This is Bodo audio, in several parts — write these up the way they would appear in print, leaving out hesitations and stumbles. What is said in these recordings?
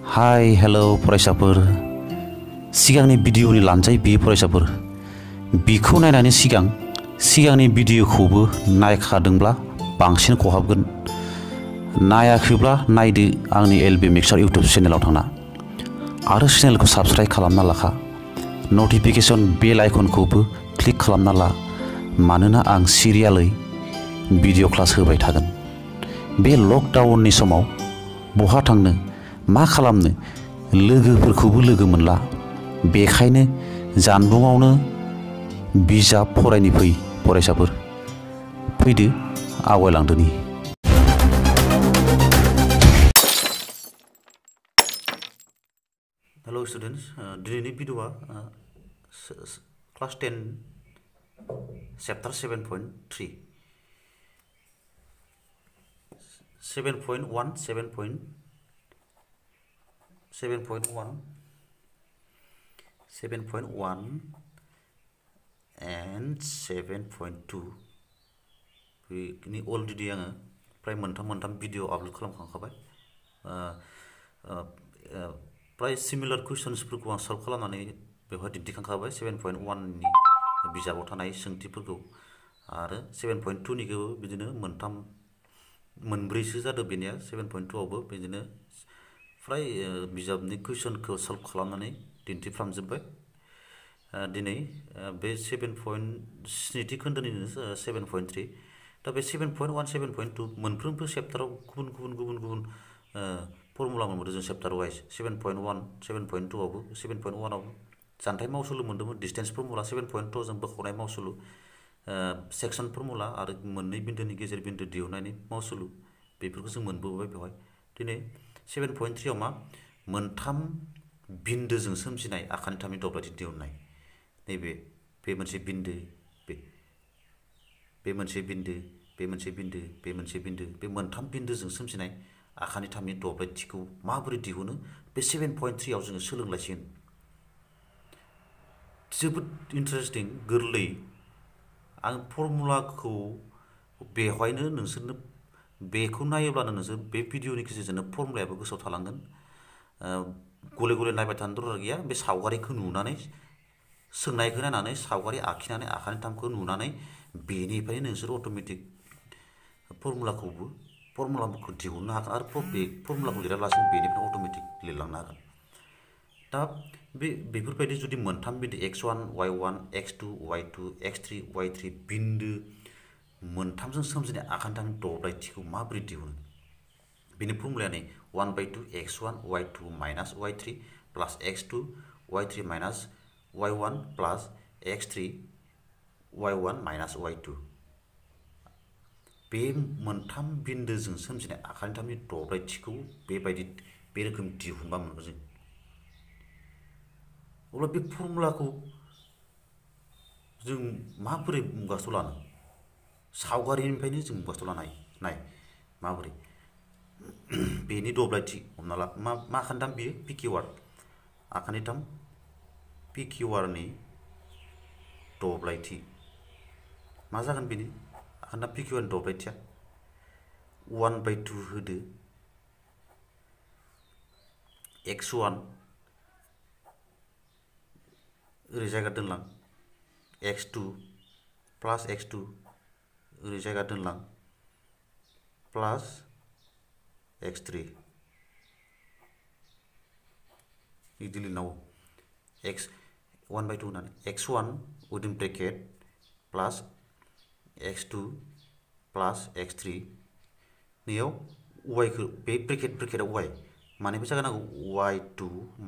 हाय हेलो फरायसाफोर सिगांनि भिडिअनि लानजाय बि फरायसाफोर बिखौ नायनानै सिगांनि भिडिअखौबो नायखादोंब्ला बांसिन खहाबगोन नायाखैब्ला नायदो आंनि एलबि मिक्सार इउट्युब चेनेलाव थांना आरो चेनेलखौ साबस्क्राइब खालामना लाखा नटिफिकेशन बेल आइकनखौबो क्लिक खालामना ला मानोना आं सिरियालै भिडिअ क्लास होबाय थागोन बे लकडाउननि समाव बहा थांनो मा खालामनो लोगोफोरखौबो लोगो मोनला बेखायनो जानबुङावनो बिजाब फरायनो फै फरायसाफोर फैदो आवगायलांदोनि हेलो स्टुडेंट्स दिनैनि भिडिअआ क्लास 10 चैप्टर 7.3 7.1 and 7.2 बेनि अलरेडि आङो प्राय मोनथाम भिडिअ आपलोड खालामखांखाबाय प्राय सिमिलार कुइसन्सफोरखौ आं सल्भ खालामनानै बेवहाय दिन्थिखांखाबाय 7.1नि बिजाबाव थानाय सोंथिफोरखौ आरो 7.2निखौबो बिदिनो मोनब्रैसो जादों बेनिया 7.2आवबो बिदिनो फ्राय बिजाबनि कुइसनखौ सल्भ खालामनानै दिन्थिफ्रामजोब्बाय दिनै बे 7.स्निथि खोन्दोनिनो 7.3 दा बे 7.1 7.2 मोनफ्रोमबो चेप्टाराव गुबुन फर्मुला मोनबोदों जों चेप्टार वाइज 7.1 7.2आवबो 7.1आवबो जानथाइ मावसोलु मोन्दोंमोन डिस्टेन्स फर्मुला 7.2 जों बोखावनाय मावसोलु सेक्सन फर्मुला आरो मोननै बिन्दोनि गेजेर बिन्दो दिहुननायनि मावसोलु बेफोरखौ जों मोनबोबाय बेवहाय दिनै 7.3 आव मा मोनथाम बिन्दोजों सोमजिनाय आखानि थामनि दब्लायथि दिहुननाय नैबे मोनसे बिन्दो बे मोनसे बिन्दो बे मोनसे बिन्दो बे मोनसे बिन्दो बे मोनथाम बिन्दोजों सोमजिनाय आखानि थामनि दब्लायथिखौ माबोरै दिहुनो बे 7.3 आव जोङो सोलोंलायसिगोन जोबोद इन्टारेस्टिं गोरलै आं फर्मुलाखौ बेवहायनो नोंसोरनो बेखौ नायोब्लानो नोंसोर बे भिडिअनि गेजेरजोंनो फर्मुलायाबो गोसोआव थालांगोन गले गले नायबाय थानो दरकार गैया बे सावगारिखौ नुनानै सोंनायखौ नायनानै सावगारि आखिनानै आखानि थामखौ नुनानै बेनिफ्राय नोंसोर अट'मेटिक फर्मुलाखौ दिहुननो हागोन आरो बे फर्मुलाखौ लिरालासिनो बेनिफ्राय अट'मेटिक लिरलांनो हागोन दा बेफोरबायदि जुदि मोनथाम बिन्दो x1 y1 x2 y2 x3 y3 बिन्दो मोनथामजों सोमजिनाय आखानि थामनि दब्लायथिखौ माबोरै दिहुनो बेनि फर्मुलाया नै 1/2 x1 y2 minus y3 plus x2 y3 minus y1 plus x3 y1 minus y2 बे मोनथाम बिन्दोजों सोमजिनाय आखानि थामनि दब्लायथिखौ बे रोखोम दिहुनबा मोनगोन जों अब्ला बे फर्मुलाखौ जों माबोरै मुगासथ' लानो सावगारिनिफ्रायनो जों मुगासथ' लानाय नाय माबोरै बेनि दब्लायथि हमना ला मा आखानि थाम बियो PQR आखानि थाम PQRनि दब्लायथि मा जागोन बेनि आखानि थाम PQRनि दब्लायथिया 1/2 होदो x1 ओरै जायगा दोनलां x2 प्लास x2 ओरै जायगा दोनलां प्लास x3 बिदि लिरनांगौ x1/2 होनानै x1 within bracket प्लास x2 प्लास x3 नैयाव y खौ बे ब्रेकेटआव y मानिफ्राय जागोन नांगौ y2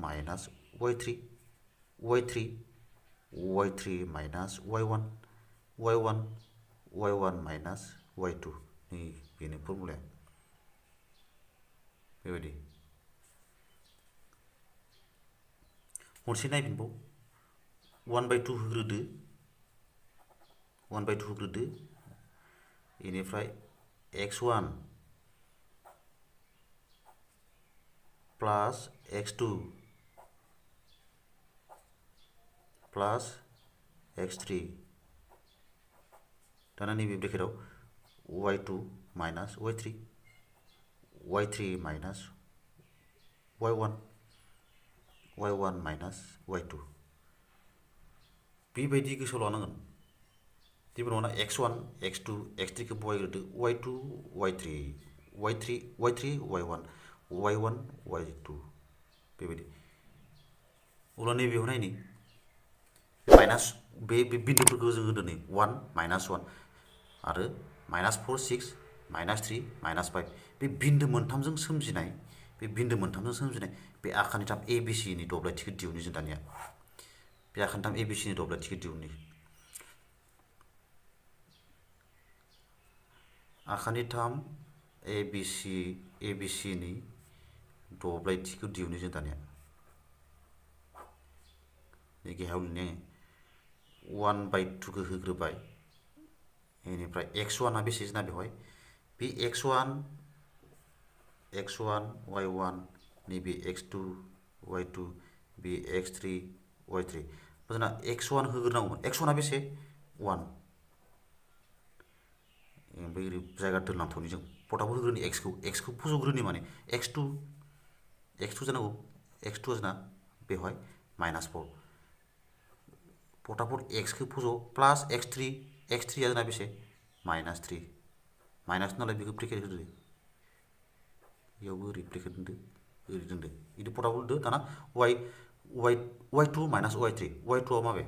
minus y3 minus y1 minus y2 नै बेनो फर्मुलाया बेबायदि खनसे नायफिनबाव 1/2 होग्रोदो बेनिफ्राय x1 प्लास x2 प्लास x3 दाना नैबे ब्रेकेटआव y2 minus y3 minus y1 y1 minus y2 बेबायदि गोसोआव लानांगोन जेबो नङा x1 x2 x3 खौ बहायग्रोदो y2 y3 y1 y1 y2 बेबायदि अब्ला नैबेयाव नायनि माइनास बे बिन्दुफोरखौ जों होदो नै 1 माइनास 1 आरो माइनास 4 6 माइनास 3 माइनास 5 बे बिन्दो मोनथामजों सोमजिनाय बे आखान्थिथाम ABC नि दब्लायथिखौ दिहुननो जों दानिया बे आखान्थिथाम ABC नि दब्लायथिखौ दिहुननो आखान्थिथाम ABC नि दब्लायथिखौ दिहुननो जों दानिया गेहायाव लिरनो 1/2 खौ होग्रोबाय बेनिफ्राय x1 आ बेसे जोंना बेवहाय बे x1 y1 नैबे x2 y2 बे x3 y3 जोंना x1 होग्रोनांगौमोन x1 आ बेसे 1 बै जायगा दोननांथ'नि जों पटापट होग्रोनि x खौ फज'ग्रोनि माने x2 जानांगौ x2 जोंना बेवहाय माइनास 4 पटापट x खौ फज' प्लास x3 आ जोंना बेसे माइनास 3 माइनास नालाय बेखौ ब्रेकेट होदो बेयावबो ओरै ब्रेकेट दोनदो ओरै दोनदो बिदि पटापट होदो दाना y2 माइनास y3 y2 आ माबे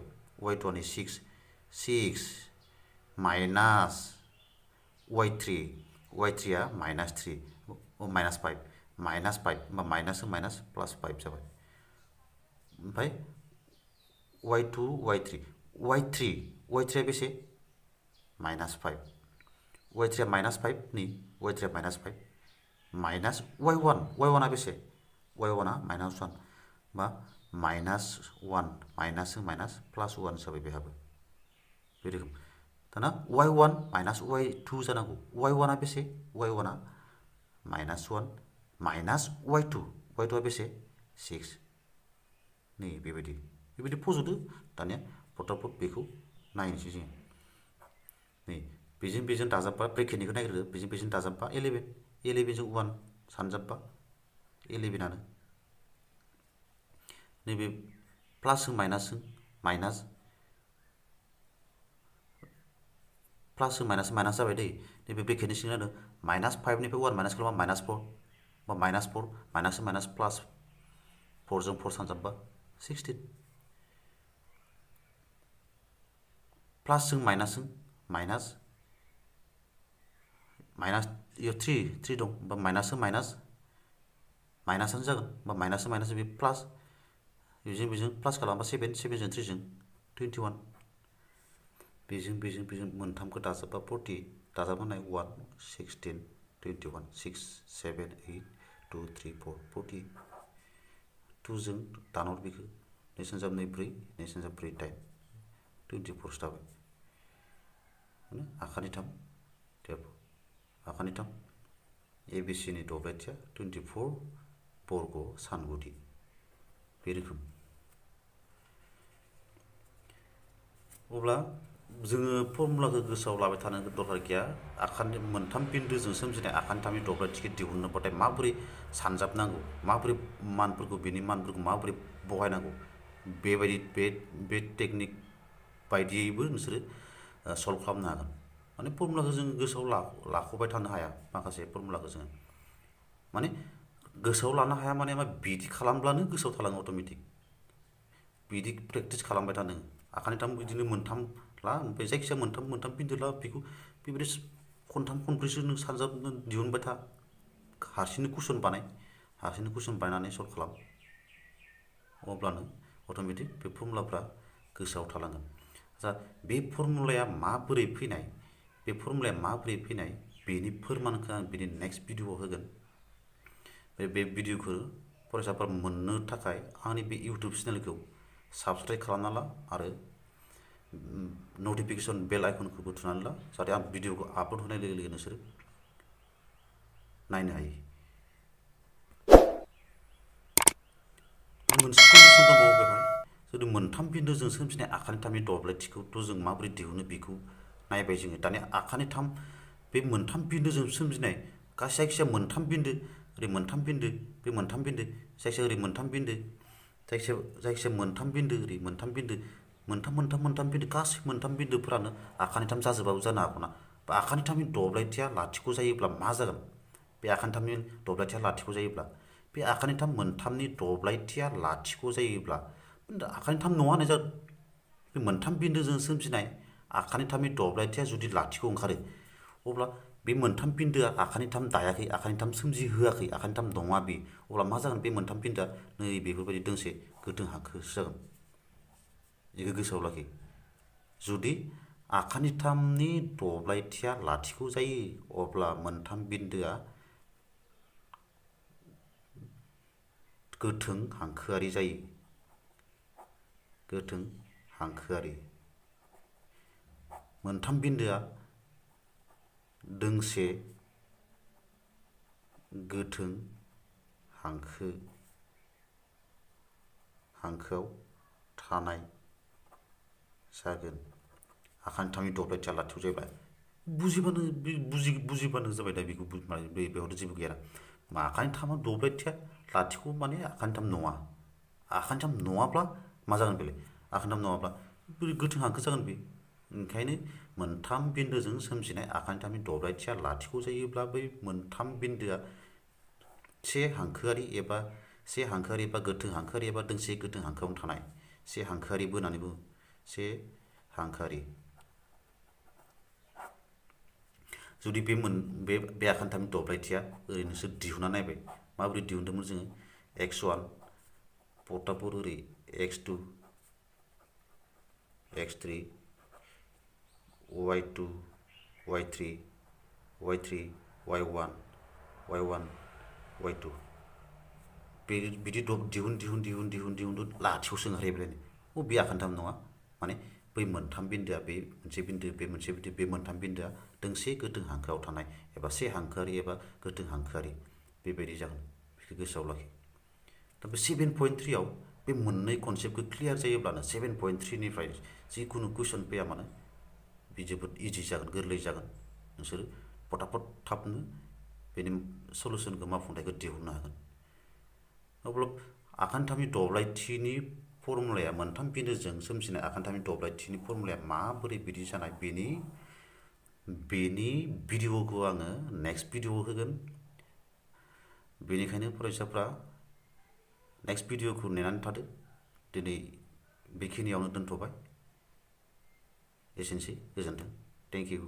y2 आ नै 6 माइनास y3 आ माइनास 3 माइनास 5 होमबा माइनास प्लास 5 जाबाय ओमफ्राय y2 y3 आ बेसे माइनास 5 y3 आ माइनास 5 नै y3 आ माइनास 5 माइनास y1 आ बेसे y1 आ माइनास 1 बा माइनास 1 माइनास प्लास 1 जाबाय बेहाबो बे रोखोम दाना y1 माइनास y2 जानांगौ y1 आ बेसे y1 आ माइनास 1 माइनास y2 आ बेसे 6 नै बेबायदि फज'दो दानिया पटापट बेखौ नायनोसै जों नै बेजों दाजाबबा ब्रेकेटनिखौ नायग्रोदो बेजों दाजाबबा 11 जों 1 सानजाबबा 11 आनो नैबे प्लासजों माइनासजों माइनास जाबाय दै नैबे ब्रेकेटनि सिङाव जादों माइनास 5 निफ्राय 1 माइनास खालामबा माइनास 4 बा माइनास 4 माइनास प्लास 4 जों 4 सानजाबबा 16 प्लासजों माइनासजों माइनास 3 दं बा माइनासानो जागोन बा माइनास बे प्लास बेजों प्लास खालामबा 7 जों 3 जों 21 बेजों मोनथामखौ दाजाबबा 40 दाजाबनाय 1 16 21 6 7 8 2 3 4 40 2 जों दानहर बेखौ 2 सानजाब 2 4 2 सानजाब 4 8 24 जाबाय आखान्थिथाम ABC नि दब्लायथिया 24 बर्ग सानगुदि बे रोखोम अब्ला जोङो फर्मुलाखौ गोसोआव लाबाय थानो दरकार गैया मोनथाम बिन्दोजों सोमजिनाय आखान्थिथामनि दब्लायथिखौ दिहुननोबाथाय माबोरै सानजाबनांगौ माबोरै बेनि मानफोरखौ माबोरै बहायनांगौ बेबायदि बे टेकनिक बायदियैबो नोंसोरो सल्भ खालामनो हागोन माने फर्मुलाखौ जों गोसोआव लाख'बाय थानो हाया माखासे फर्मुलाखौ जोङो माने गोसोआव लानो हाया माने मा बिदि खालामब्लानो गोसोआव थालाङो अट'मेटिक बिदि प्रेक्टिस खालामबाय थानो आखान्थिथाम बिदिनो मोनथाम ला ओमफ्राय जायखिजाया मोनथाम बिन्दो ला बेखौ बेबायदि खनथाम खनब्रैसो नों सानजाबनो दिहुनबाय था हारसिंनो कुइसन बानायनानै सल्भ खालाम अब्लानो अट'मेटिक बे फर्मुलाफ्रा गोसोआव थालांगोन बे फर्मुलाया माबोरै फैनाय बेनि फोरमानखौ आं बिनि नेक्स्ट भिडिअआव होगोन बे भिडिअखौ फरायसाफोरा मोननो थाखाय आंनि बे इउटुब चेनेलखौ साबसक्राइब खालामना ला आरो नटिफिकेसन बेल आइकनखौबो थुनानै ला जाहाथे आं भिडिअखौ आपल'ड होनाय लोगो लोगो नोंसोर नायनो हायो मोनसे कन्डिसन दंबावो बेवहाय जुदि मोनथाम बिन्दोजों सोमजिनाय आखान्थिथामनि दब्लायथिखौथ' जों माबोरै दिहुनो बेखौ नायबाय जोङो दानिया आखान्थिथाम बे मोनथाम बिन्दोजों सोमजिनाय जायखिजाया मोनथाम बिन्दो ओरै मोनथाम बिन्दो बे मोनथाम बिन्दो जायखिजाया ओरै मोनथाम बिन्दो जायखिजाया मोनथाम बिन्दो ओरै मोनथाम बिन्दो मोनथाम बिन्दो गासै मोनथाम बिन्दोफोरानो आखान्थिथाम जाजोबाबो जानो हागौना बा आखान्थिथामनि दब्लायथिया लाथिख' जायोब्ला मा जागोन बे आखान्थिथामनि दब्लायथिया लाथिख' जायोब्ला बे आखान्थिथाम मोनथामनि दब्लायथिया लाथिख' जायोब्ला आखान्थिथाम नङा होननाय जागोन बे मोनथाम बिन्दोजों सोमजिनाय आखान्थिथामनि दब्लायथिया जुदि लाथिख' ओंखारो अब्ला बे मोनथाम बिन्दोआ आखान्थिथाम दायाखै आखान्थिथाम सोमजिहोआखै आखान्थिथाम नङा बे अब्ला मा जागोन बे मोनथाम बिन्दोआ नै बेफोरबायदि दोंसे गोथों हांखोसो जागोन बेखौ गोसोआव लाखि जुदि आखान्थिथामनि दब्लायथिया लाथिख' जायो अब्ला मोनथाम बिन्दोआ गोथों हांखोआरि जायो गोथों हांखोआरि मोनथाम बिन्दोआ दोंसे गोथों हांखोआव थानाय जागोन आखान्थिथामनि दब्लायथिया लाथिख' जायोब्ला बुजिबानो जाबाय दा बेखौ बेयावथ' जेबो गैया आखान्थिथामा दब्लायथिया लाथिख' माने आखान्थिथाम नङा आखान्थिथाम नङाब्ला मा जागोन बेलाय आखान्थिथाम नङाब्ला बोरै गोथों हांखो जागोन बे ओंखायनो मोनथाम बिन्दोजों सोमजिनाय आखान्थिथामनि दब्लायथिया लाथिख' जायोब्ला बै मोनथाम बिन्दोआ से हांखोआरि एबा गोथों हांखोआरि एबा दोंसे गोथों हांखोआवनो थानाय से हांखोआरि बोनानै बुङो से हांखोआरि जुदि बे आखान्थिथामनि दब्लायथिया ओरैनोसो दिहुनना नायबाय माबोरै दिहुनदोंमोन जोङो x1 पटाफोर ओरै x2 x3 y2 y3 y3 y1 y1 y2 बिदि दिहुन लाथिख'सो ओंखारहैबाय बे आखान्थिथाम नङा माने बै मोनथाम बिन्दोआ बे मोनसे बिन्दो बे मोनसे बिन्दो बे मोनथाम बिन्दोआ दोंसे गोथों हांखोआव थानाय एबा से हांखोआरि एबा गोथों हांखोआरि बेबायदि जागोन बेखौ गोसोआव लाखि दा बे 7.3आव बे मोननै कनसेप्टखौ क्लियार जायोब्लानो 7.3निफ्राय जिखुनु कुइसन फैया मानो बे जोबोद इजि जागोन गोरलै जागोन नोंसोरो फटाफट थाबनो बेनि सलुसनखौ मावफुंथायखौ दिहुननो हागोन अब्ला आखान्थिथामनि दब्लायथिनि फर्मुलाया मोनथाम बिन्दोजों सोमजिनाय आखान्थिथामनि दब्लायथिनि फर्मुलाया माबोरै बिदि जानाय बेनि भिडिअखौ आङो नेक्स्ट भिडिअआव होगोन बेनिखायनो फरायसाफ्रा नेक्स्ट भिडिअखौ नेनानै थादो दिनै बेखिनियावनो दोनथ'बाय एसेनोसै गोजोन्थों थेंक इउ